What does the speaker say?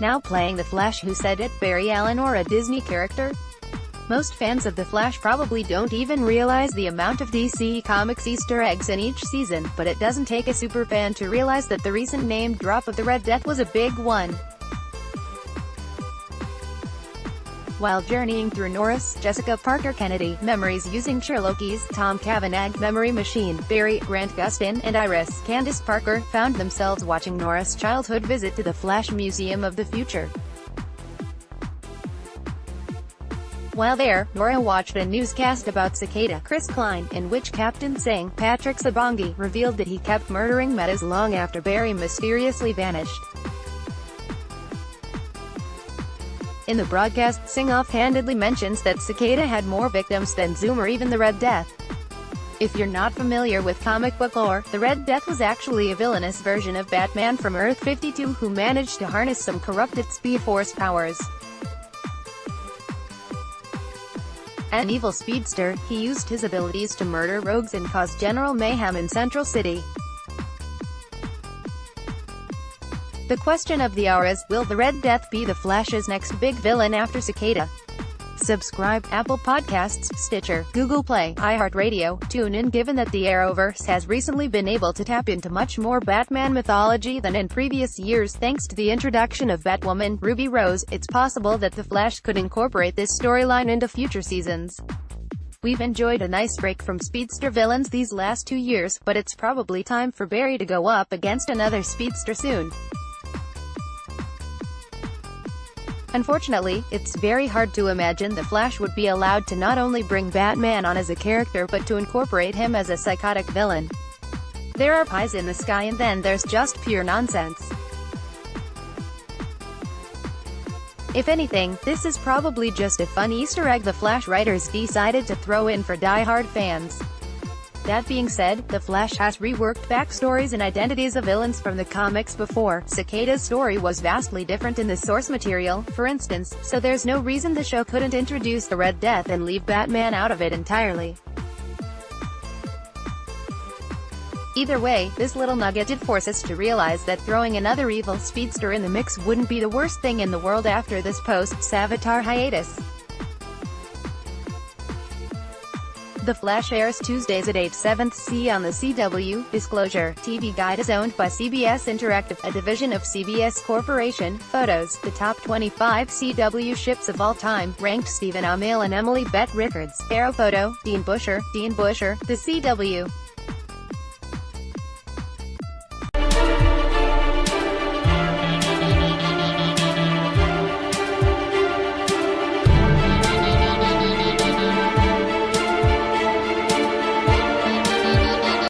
now playing the Flash. Who said it? Barry Allen or a Disney character? Most fans of The Flash probably don't even realize the amount of DC Comics Easter eggs in each season, but it doesn't take a superfan to realize that the recent name drop of the Red Death was a big one. While journeying through Nora's Jessica Parker Kennedy memories using Sherloque's Tom Cavanagh memory machine, Barry, Grant Gustin, and Iris, Candace Parker, found themselves watching Nora's childhood visit to the Flash Museum of the Future. While there, Nora watched a newscast about Cicada Chris Klein, in which Captain Singh, Patrick Sabongi, revealed that he kept murdering metas long after Barry mysteriously vanished. In the broadcast, Singh offhandedly mentions that Cicada had more victims than Zoom or even the Red Death. If you're not familiar with comic book lore, the Red Death was actually a villainous version of Batman from Earth 52 who managed to harness some corrupted Speed Force powers. An evil speedster, he used his abilities to murder rogues and cause general mayhem in Central City. The question of the hour is, will the Red Death be the Flash's next big villain after Cicada? Subscribe, Apple Podcasts, Stitcher, Google Play, iHeartRadio, TuneIn. Given that the Arrowverse has recently been able to tap into much more Batman mythology than in previous years thanks to the introduction of Batwoman, Ruby Rose, it's possible that the Flash could incorporate this storyline into future seasons. We've enjoyed a nice break from speedster villains these last 2 years, but it's probably time for Barry to go up against another speedster soon. Unfortunately, it's very hard to imagine the Flash would be allowed to not only bring Batman on as a character but to incorporate him as a psychotic villain. There are pies in the sky and then there's just pure nonsense. If anything, this is probably just a fun Easter egg the Flash writers decided to throw in for die-hard fans. That being said, The Flash has reworked backstories and identities of villains from the comics before. Cicada's story was vastly different in the source material, for instance, so there's no reason the show couldn't introduce the Red Death and leave Batman out of it entirely. Either way, this little nugget did force us to realize that throwing another evil speedster in the mix wouldn't be the worst thing in the world after this post-Savitar hiatus. The Flash airs Tuesdays at 8/7 on the CW. Disclosure: TV Guide is owned by CBS Interactive, a division of CBS Corporation. Photos: the top 25 CW ships of all time, ranked Stephen Amell and Emily Bett Rickards. Arrow photo: Dean Busher, The CW.